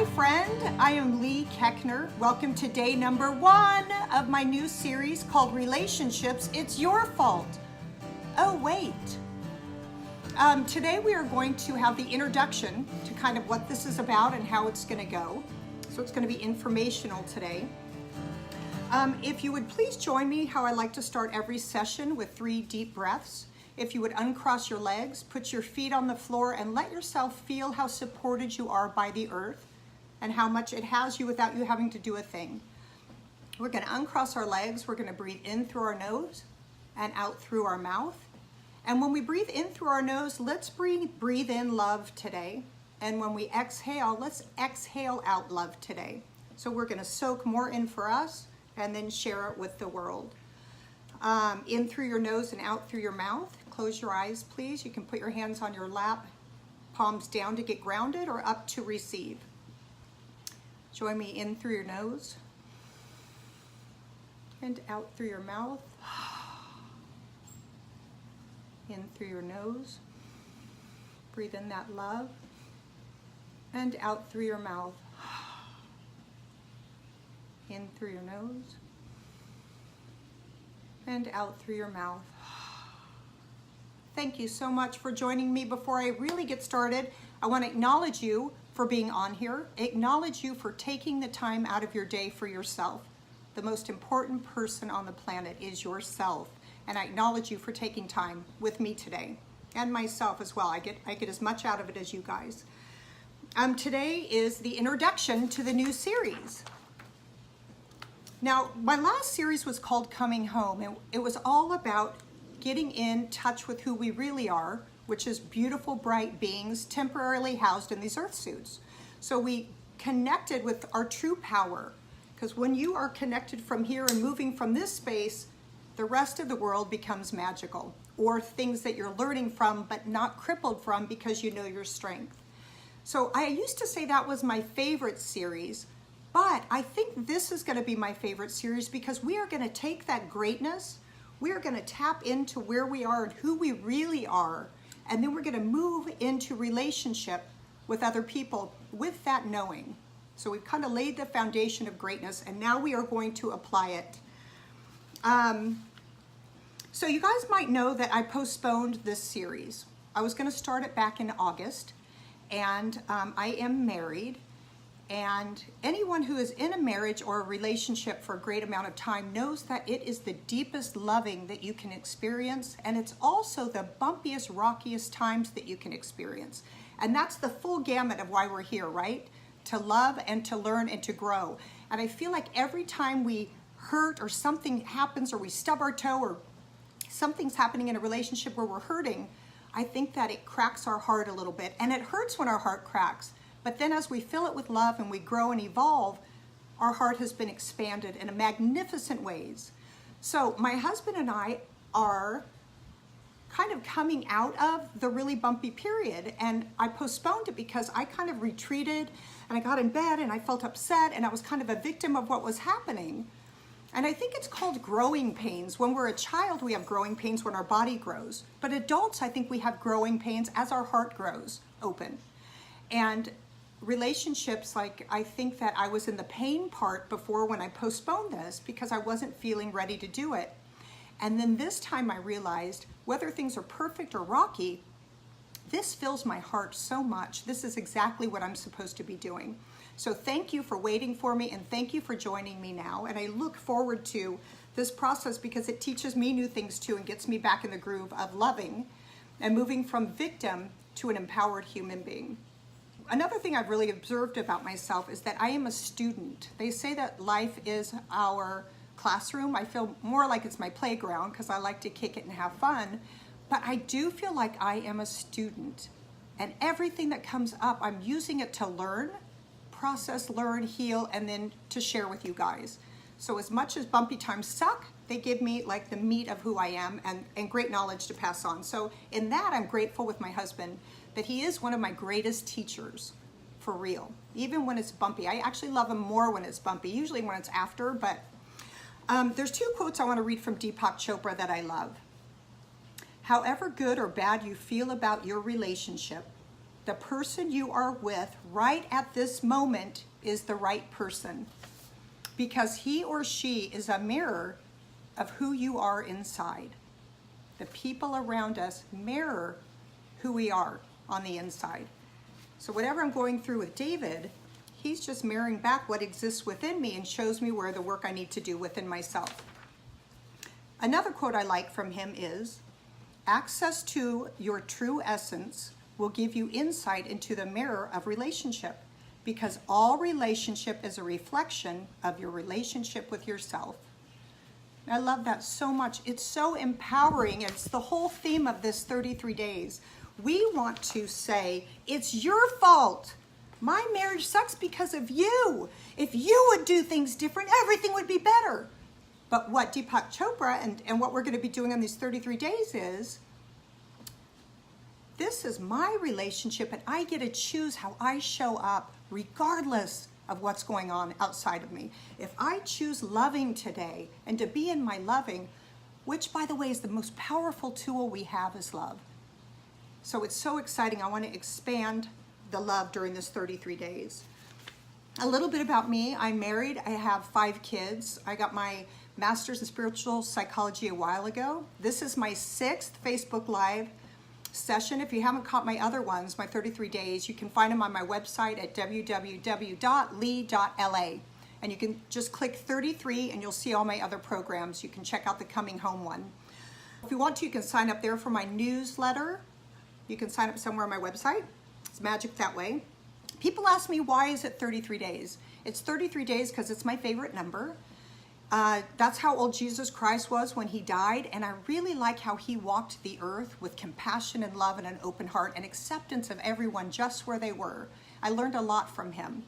Hi friend, I am Lee Keckner. Welcome to day number 1 of my new series called Relationships, It's Your Fault. Oh wait, today we are going to have the introduction to kind of what this is about and how it's going to go. So it's going to be informational today. If you would please join me how I like to start every session with 3 deep breaths. If you would uncross your legs, put your feet on the floor and let yourself feel how supported you are by the earth and how much it has you without you having to do a thing. We're going to uncross our legs. We're going to breathe in through our nose and out through our mouth. And when we breathe in through our nose, let's breathe in love today. And when we exhale, let's exhale out love today. So we're going to soak more in for us and then share it with the world. In through your nose and out through your mouth. Close your eyes, please. You can put your hands on your lap, palms down to get grounded or up to receive. Join me in through your nose and out through your mouth. In through your nose. Breathe in that love and out through your mouth. In through your nose and out through your mouth. Thank you so much for joining me. Before I really get started, I want to acknowledge you for being on here, acknowledge you for taking the time out of your day for yourself. The most important person on the planet is yourself, and I acknowledge you for taking time with me today, and myself as well. I get as much out of it as you guys. Today is the introduction to the new series. Now, my last series was called Coming Home, and it was all about getting in touch with who we really are, which is beautiful, bright beings temporarily housed in these earth suits. So we connected with our true power, because when you are connected from here and moving from this space, the rest of the world becomes magical, or things that you're learning from but not crippled from because you know your strength. So I used to say that was my favorite series, but I think this is going to be my favorite series because we are going to take that greatness, we are going to tap into where we are and who we really are, and then we're going to move into relationship with other people with that knowing. So we've kind of laid the foundation of greatness, and now we are going to apply it. So you guys might know that I postponed this series. I was going to start it back in August, and I am married. And anyone who is in a marriage or a relationship for a great amount of time knows that it is the deepest loving that you can experience, and it's also the bumpiest, rockiest times that you can experience. And that's the full gamut of why we're here, right? To love and to learn and to grow. And I feel like every time we hurt or something happens or we stub our toe or something's happening in a relationship where we're hurting, I think that it cracks our heart a little bit. And it hurts when our heart cracks. But then as we fill it with love and we grow and evolve, our heart has been expanded in magnificent ways. So my husband and I are kind of coming out of the really bumpy period, and I postponed it because I kind of retreated and I got in bed and I felt upset and I was kind of a victim of what was happening. And I think it's called growing pains. When we're a child, we have growing pains when our body grows. But adults, I think we have growing pains as our heart grows open. And relationships, like I think that I was in the pain part before when I postponed this because I wasn't feeling ready to do it. And then this time I realized whether things are perfect or rocky, this fills my heart so much. This is exactly what I'm supposed to be doing. So thank you for waiting for me, and thank you for joining me now. And I look forward to this process because it teaches me new things too and gets me back in the groove of loving and moving from victim to an empowered human being. Another thing I've really observed about myself is that I am a student. They say that life is our classroom. I feel more like it's my playground because I like to kick it and have fun. But I do feel like I am a student. And everything that comes up, I'm using it to learn, process, learn, heal, and then to share with you guys. So as much as bumpy times suck, they give me like the meat of who I am and great knowledge to pass on. So in that, I'm grateful with my husband that he is one of my greatest teachers, for real. Even when it's bumpy. I actually love him more when it's bumpy, usually when it's after, but there's 2 quotes I want to read from Deepak Chopra that I love. However good or bad you feel about your relationship, the person you are with right at this moment is the right person, because he or she is a mirror of who you are inside. The people around us mirror who we are on the inside. So whatever I'm going through with David, he's just mirroring back what exists within me and shows me where the work I need to do within myself. Another quote I like from him is, access to your true essence will give you insight into the mirror of relationship, because all relationship is a reflection of your relationship with yourself. I love that so much. It's so empowering. It's the whole theme of this 33 days. We want to say, it's your fault. My marriage sucks because of you. If you would do things different, everything would be better. But what Deepak Chopra and what we're going to be doing on these 33 days is, this is my relationship and I get to choose how I show up regardless of what's going on outside of me. If I choose loving today and to be in my loving, which by the way is the most powerful tool we have, is love. So it's so exciting. I want to expand the love during this 33 days. A little bit about me. I'm married. I have 5 kids. I got my master's in spiritual psychology a while ago. This is my 6th Facebook Live session. If you haven't caught my other ones, my 33 days, you can find them on my website at www.lee.la. And you can just click 33 and you'll see all my other programs. You can check out the Coming Home one. If you want to, you can sign up there for my newsletter. You can sign up somewhere on my website. It's magic that way. People ask me, why is it 33 days? It's 33 days because it's my favorite number. That's how old Jesus Christ was when he died, and I really like how he walked the earth with compassion and love and an open heart and acceptance of everyone just where they were. I learned a lot from him.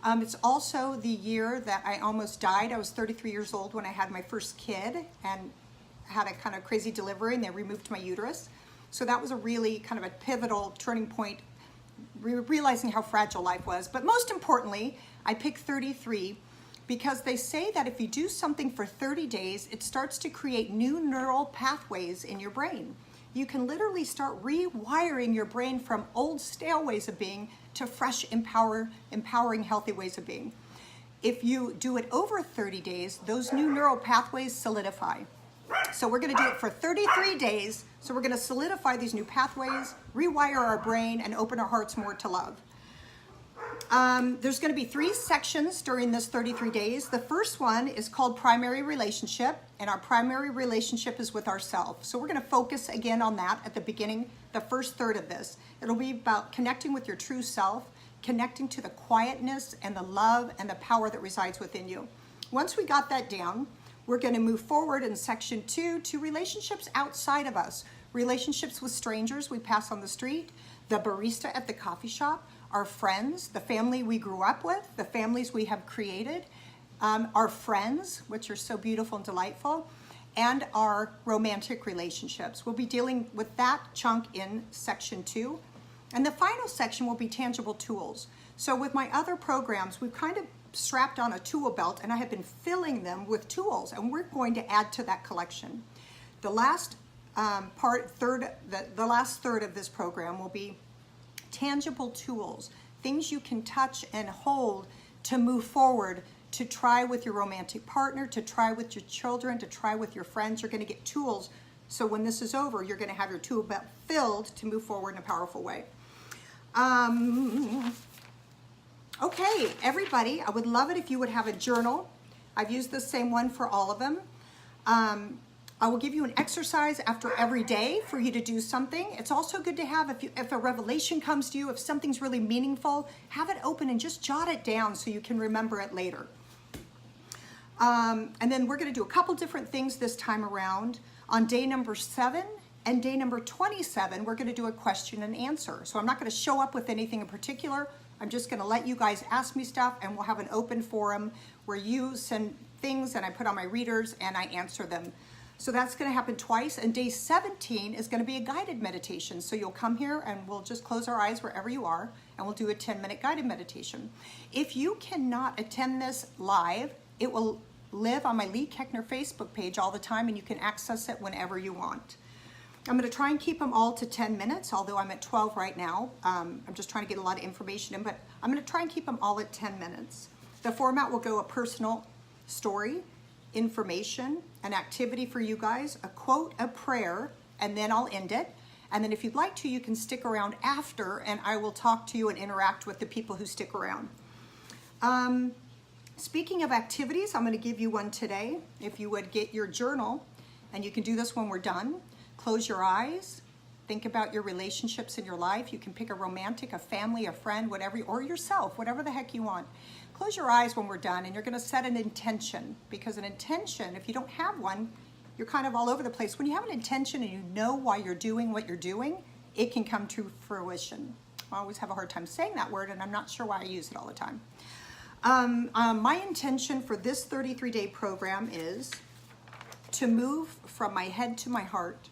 It's also the year that I almost died. I was 33 years old when I had my first kid and had a kind of crazy delivery, and they removed my uterus. So that was a really kind of a pivotal turning point, realizing how fragile life was. But most importantly, I picked 33 because they say that if you do something for 30 days, it starts to create new neural pathways in your brain. You can literally start rewiring your brain from old stale ways of being to fresh, empowering, healthy ways of being. If you do it over 30 days, those new neural pathways solidify. So we're going to do it for 33 days. So we're going to solidify these new pathways, rewire our brain, and open our hearts more to love. There's going to be 3 sections during this 33 days. The first one is called primary relationship, and our primary relationship is with ourselves. So we're going to focus again on that at the beginning, the first third of this. It'll be about connecting with your true self, connecting to the quietness and the love and the power that resides within you. Once we got that down, we're going to move forward in section 2 to relationships outside of us. Relationships with strangers we pass on the street, the barista at the coffee shop, our friends, the family we grew up with, the families we have created, our friends, which are so beautiful and delightful, and our romantic relationships. We'll be dealing with that chunk in section 2. And the final section will be tangible tools. So with my other programs, we've kind of strapped on a tool belt, and I have been filling them with tools, and we're going to add to that collection. The last the last third of this program will be tangible tools, things you can touch and hold to move forward, to try with your romantic partner, to try with your children, to try with your friends. You're going to get tools, so when this is over, you're going to have your tool belt filled to move forward in a powerful way. Okay, everybody, I would love it if you would have a journal. I've used the same one for all of them. I will give you an exercise after every day for you to do something. It's also good to have, if a revelation comes to you, if something's really meaningful, have it open and just jot it down so you can remember it later. And then we're going to do a couple different things this time around. On day number 7 and day number 27, we're going to do a question and answer. So I'm not going to show up with anything in particular. I'm just going to let you guys ask me stuff, and we'll have an open forum where you send things and I put on my readers and I answer them. So that's going to happen twice. And day 17 is going to be a guided meditation. So you'll come here and we'll just close our eyes wherever you are, and we'll do a 10-minute guided meditation. If you cannot attend this live, it will live on my Lee Keckner Facebook page all the time, and you can access it whenever you want. I'm going to try and keep them all to 10 minutes, although I'm at 12 right now. I'm just trying to get a lot of information in, but I'm going to try and keep them all at 10 minutes. The format will go a personal story, information, an activity for you guys, a quote, a prayer, and then I'll end it. And then if you'd like to, you can stick around after, and I will talk to you and interact with the people who stick around. Speaking of activities, I'm going to give you one today. If you would get your journal, and you can do this when we're done. Close your eyes. Think about your relationships in your life. You can pick a romantic, a family, a friend, whatever, or yourself, whatever the heck you want. Close your eyes when we're done, and you're going to set an intention, because an intention, if you don't have one, you're kind of all over the place. When you have an intention and you know why you're doing what you're doing, it can come to fruition. I always have a hard time saying that word, and I'm not sure why I use it all the time. My intention for this 33-day program is to move from my head to my heart,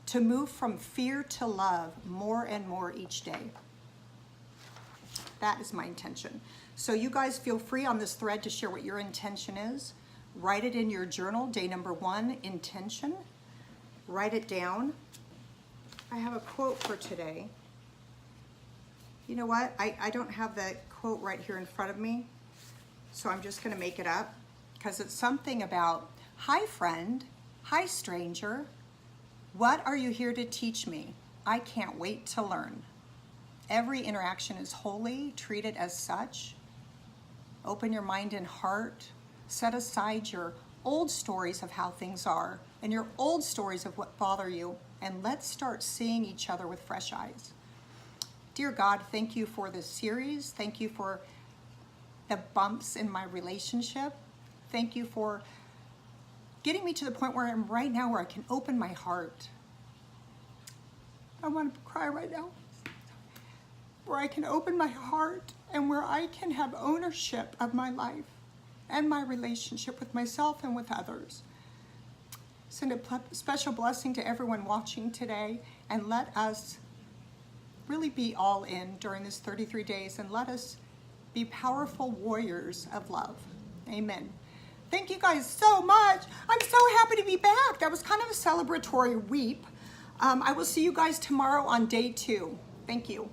to move from fear to love more and more each day. That is my intention. So you guys feel free on this thread to share what your intention is. Write it in your journal, day number 1, intention. Write it down. I have a quote for today. You know what? I don't have the quote right here in front of me, so I'm just going to make it up, because it's something about, hi friend, hi stranger, what are you here to teach me? I can't wait to learn. Every interaction is holy, treat it as such. Open your mind and heart. Set aside your old stories of how things are and your old stories of what bother you, and let's start seeing each other with fresh eyes. Dear God, thank you for this series. Thank you for the bumps in my relationship. Thank you for getting me to the point where I am right now, where I can open my heart. I want to cry right now. Where I can open my heart and where I can have ownership of my life and my relationship with myself and with others. Send a special blessing to everyone watching today, and let us really be all in during this 33 days, and let us be powerful warriors of love. Amen. Thank you guys so much. I'm so happy to be back. That was kind of a celebratory weep. I will see you guys tomorrow on day 2. Thank you.